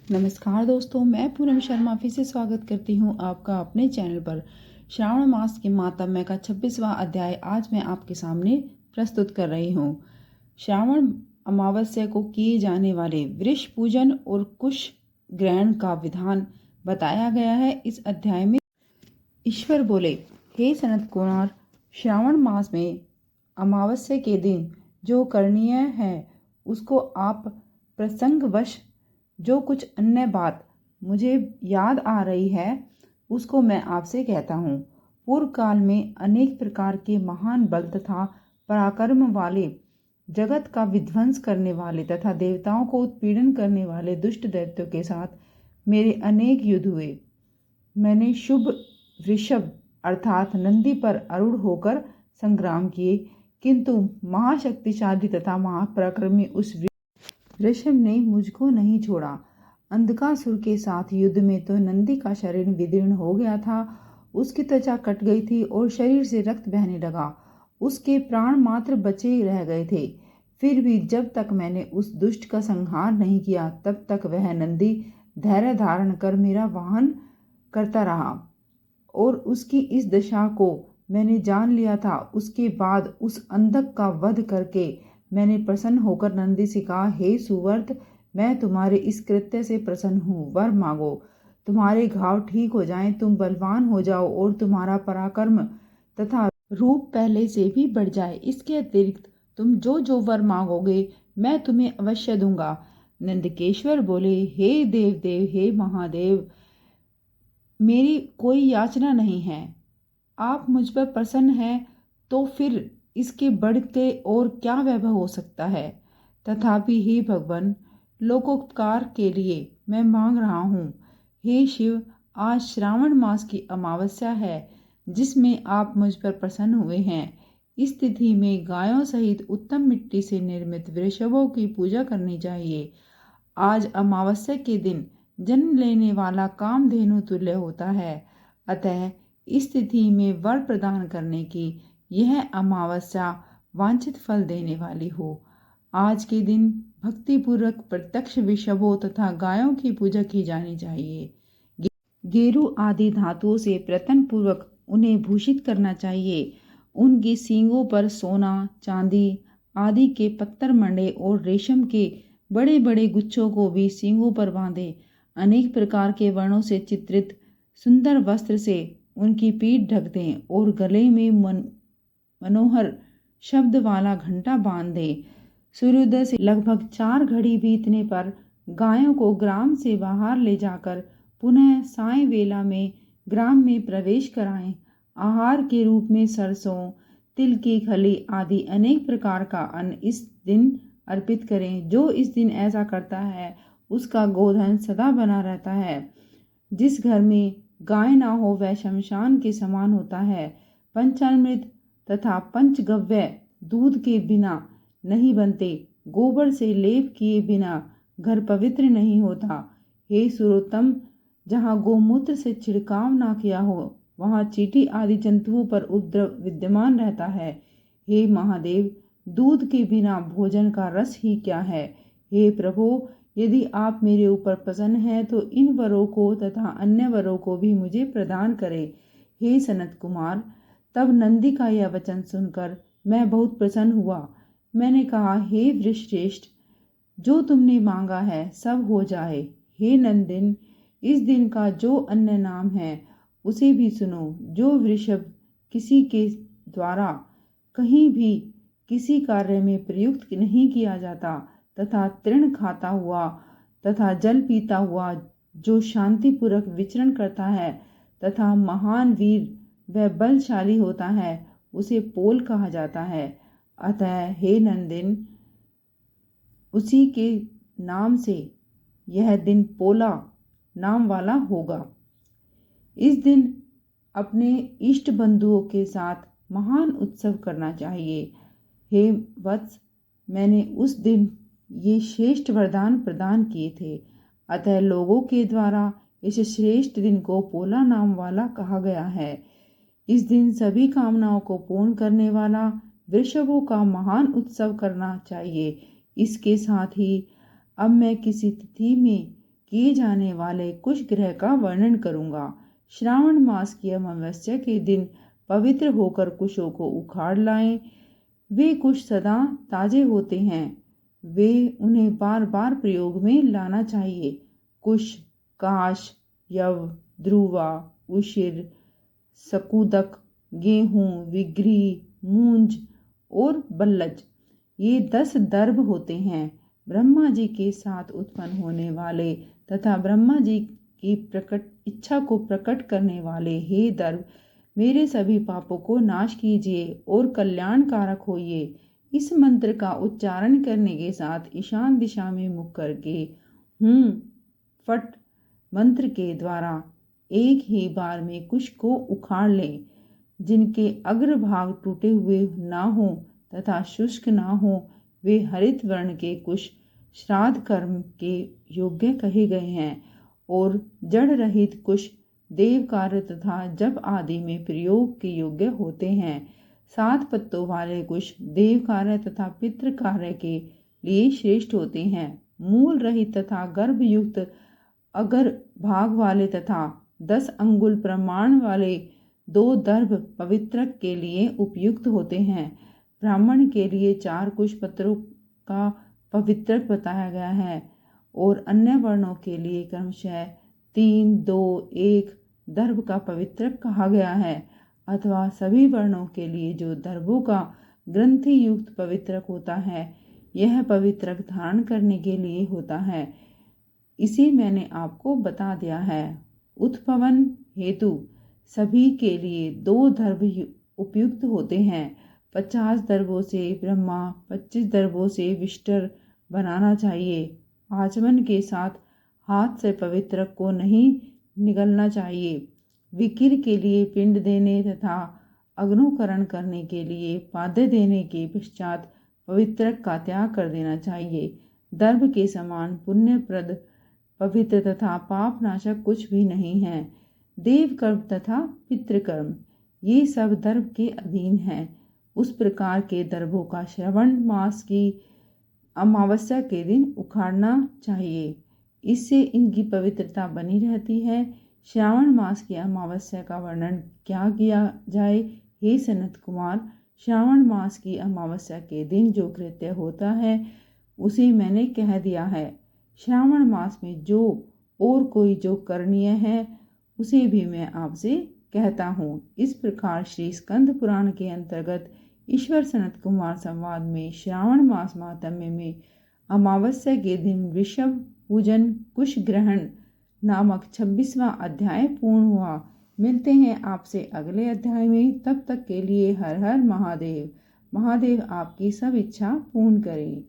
नमस्कार दोस्तों, मैं पूनम शर्मा फिर से स्वागत करती हूँ आपका अपने चैनल पर। श्रावण मास के मातम्य का 26वां अध्याय आज मैं आपके सामने प्रस्तुत कर रही हूँ। श्रावण अमावस्या को किए जाने वाले वृष पूजन और कुश ग्रहण का विधान बताया गया है इस अध्याय में। ईश्वर बोले, हे सनत कुमार, श्रावण मास में अमावस्या के दिन जो करणीय है उसको आप प्रसंगवश जो कुछ अन्य बात मुझे याद आ रही है उसको मैं आपसे कहता हूँ। पूर्व काल में अनेक प्रकार के महान बल तथा पराक्रम वाले, जगत का विध्वंस करने वाले तथा देवताओं को उत्पीड़न करने वाले दुष्ट दैत्यों के साथ मेरे अनेक युद्ध हुए। मैंने शुभ वृषभ अर्थात नंदी पर आरूढ़ होकर संग्राम किए, किंतु महाशक्तिशाली तथा महापराक्रमी उस वृषभ ने मुझको नहीं छोड़ा। अंधकासुर के साथ युद्ध में तो नंदी का शरीर विदीर्ण हो गया था, उसकी त्वचा कट गई थी और शरीर से रक्त बहने लगा। उसके प्राण मात्र बचे रह गए थे। फिर भी जब तक मैंने उस दुष्ट का संहार नहीं किया तब तक वह नंदी धैर्य धारण कर मेरा वाहन करता रहा और उसकी इस दशा को मैंने जान लिया था। उसके बाद उस अंधक का वध करके मैंने प्रसन्न होकर नंदी से कहा, हे सुवर्त, मैं तुम्हारे इस कृत्य से प्रसन्न हूँ। वर मांगो, तुम्हारे घाव ठीक हो जाएं, तुम बलवान हो जाओ और तुम्हारा पराक्रम तथा रूप पहले से भी बढ़ जाए। इसके अतिरिक्त तुम जो जो वर मांगोगे मैं तुम्हें अवश्य दूंगा। नंदकेश्वर बोले, हे देव देव, हे महादेव, मेरी कोई याचना नहीं है। आप मुझ पर प्रसन्न हैं तो फिर इसके बढ़ के और क्या वैभव हो सकता है। तथापि हे भगवान, लोकोपकार के लिए मैं मांग रहा हूँ। हे शिव, आज श्रावण मास की अमावस्या है जिसमें आप मुझ पर प्रसन्न हुए हैं। इस तिथि में गायों सहित उत्तम मिट्टी से निर्मित वृषभों की पूजा करनी चाहिए। आज अमावस्या के दिन जन्म लेने वाला कामधेनु तुल्य होता है। अतः इस तिथि में वर प्रदान करने की यह अमावस्या वांछित फल देने वाली हो। आज के दिन भक्तिपूर्वक प्रत्यक्ष वृषभों तथा गायों की पूजा की जानी चाहिए। गेरू आदि धातुओं से प्रयत्न पूर्वक उन्हें भूषित करना चाहिए। उनकी सींगों पर सोना, चांदी आदि के पत्थर मंडे और रेशम के बड़े बड़े गुच्छों को भी सींगों पर बांधे। अनेक प्रकार के वर्णों से चित्रित सुंदर वस्त्र से उनकी पीठ ढक दें और गले में मनोहर शब्द वाला घंटा बांध दें। सूर्योदय से लगभग 4 घड़ी बीतने पर गायों को ग्राम से बाहर ले जाकर पुनः साय वेला में ग्राम में प्रवेश कराएं। आहार के रूप में सरसों, तिल की खली आदि अनेक प्रकार का अन्न इस दिन अर्पित करें। जो इस दिन ऐसा करता है उसका गोधन सदा बना रहता है। जिस घर में गाय ना हो वह शमशान के समान होता है। पंचामृत तथा पंचगव्य दूध के बिना नहीं बनते। गोबर से लेप किए बिना घर पवित्र नहीं होता। हे सुरोत्तम, जहाँ गोमूत्र से छिड़काव ना किया हो वहाँ चींटी आदि जंतुओं पर उपद्रव विद्यमान रहता है। हे महादेव, दूध के बिना भोजन का रस ही क्या है। हे प्रभु, यदि आप मेरे ऊपर प्रसन्न हैं तो इन वरों को तथा अन्य वरों को भी मुझे प्रदान करें। हे सनत कुमार, तब नंदी का यह वचन सुनकर मैं बहुत प्रसन्न हुआ। मैंने कहा, हे वृषश्रेष्ठ, जो तुमने मांगा है सब हो जाए। हे नंदिन, इस दिन का जो अन्य नाम है उसे भी सुनो। जो वृषभ किसी के द्वारा कहीं भी किसी कार्य में प्रयुक्त नहीं किया जाता तथा तृण खाता हुआ तथा जल पीता हुआ जो शांतिपूर्वक विचरण करता है तथा महान वीर व बलशाली होता है उसे पोल कहा जाता है। अतः हे नंदिन, उसी के नाम से यह दिन पोला नाम वाला होगा। इस दिन अपने इष्ट बंधुओं के साथ महान उत्सव करना चाहिए। हे वत्स, मैंने उस दिन ये श्रेष्ठ वरदान प्रदान किए थे। अतः लोगों के द्वारा इस श्रेष्ठ दिन को पोला नाम वाला कहा गया है। इस दिन सभी कामनाओं को पूर्ण करने वाला वृषभों का महान उत्सव करना चाहिए। इसके साथ ही अब मैं किसी तिथि में किए जाने वाले कुश ग्रह का वर्णन करूंगा। श्रावण मास की अमावस्या के दिन पवित्र होकर कुशों को उखाड़ लाएं। वे कुश सदा ताजे होते हैं। उन्हें बार बार प्रयोग में लाना चाहिए। कुश, काश, यव, ध्रुवा, उशिर, सकुदक, गेहूं, विग्री, मूंज और बल्लज, ये 10 दर्भ होते हैं। ब्रह्मा जी के साथ उत्पन्न होने वाले तथा ब्रह्मा जी की प्रकट इच्छा को प्रकट करने वाले हे दर्भ, मेरे सभी पापों को नाश कीजिए और कल्याणकारक होइए। इस मंत्र का उच्चारण करने के साथ ईशान दिशा में मुख करके फट मंत्र के द्वारा एक ही बार में कुश को उखाड़ लें। जिनके अग्रभाग टूटे हुए ना हो तथा शुष्क ना हो, वे हरित वर्ण के कुश श्राद्ध कर्म के योग्य कहे गए हैं और जड़ रहित कुश देव कार्य तथा जप आदि में प्रयोग के योग्य होते हैं। 7 पत्तों वाले कुश देव कार्य तथा पितृ कार्य के लिए श्रेष्ठ होते हैं। मूल रहित तथा गर्भयुक्त अगर भाग वाले तथा 10 अंगुल प्रमाण वाले 2 दर्भ पवित्रक के लिए उपयुक्त होते हैं। ब्राह्मण के लिए 4 कुश पत्रों का पवित्रक बताया गया है और अन्य वर्णों के लिए क्रमशः 3, 2, 1 दर्भ का पवित्रक कहा गया है, अथवा सभी वर्णों के लिए जो दर्भों का ग्रंथि युक्त पवित्रक होता है, यह पवित्रक धारण करने के लिए होता है। इसी मैंने आपको बता दिया है। उत्पवन हेतु सभी के लिए 2 दर्भ उपयुक्त होते हैं। 50 दर्भों से ब्रह्मा, 25 दर्भों से विष्टर बनाना चाहिए। आचमन के साथ हाथ से पवित्रक को नहीं निगलना चाहिए। विकिर के लिए पिंड देने तथा अग्नोकरण करने के लिए पाद्य देने के पश्चात पवित्रक का त्याग कर देना चाहिए। दर्भ के समान पुण्यप्रद, पवित्र तथा पापनाशक कुछ भी नहीं है। देव कर्म तथा पितृकर्म ये सब दर्भ के अधीन है। उस प्रकार के दर्भों का श्रावण मास की अमावस्या के दिन उखाड़ना चाहिए। इससे इनकी पवित्रता बनी रहती है। श्रावण मास की अमावस्या का वर्णन क्या किया जाए हे सनत कुमार। श्रावण मास की अमावस्या के दिन जो कृत्य होता है उसे मैंने कह दिया है। श्रावण मास में जो और कोई जो करणीय है उसे भी मैं आपसे कहता हूँ। इस प्रकार श्री स्कंद पुराण के अंतर्गत ईश्वर सनत कुमार संवाद में श्रावण मास महात्म्य में अमावस्या के दिन वृषभ पूजन कुश ग्रहण नामक 26वां अध्याय पूर्ण हुआ। मिलते हैं आपसे अगले अध्याय में। तब तक के लिए हर हर महादेव। महादेव आपकी सब इच्छा पूर्ण करें।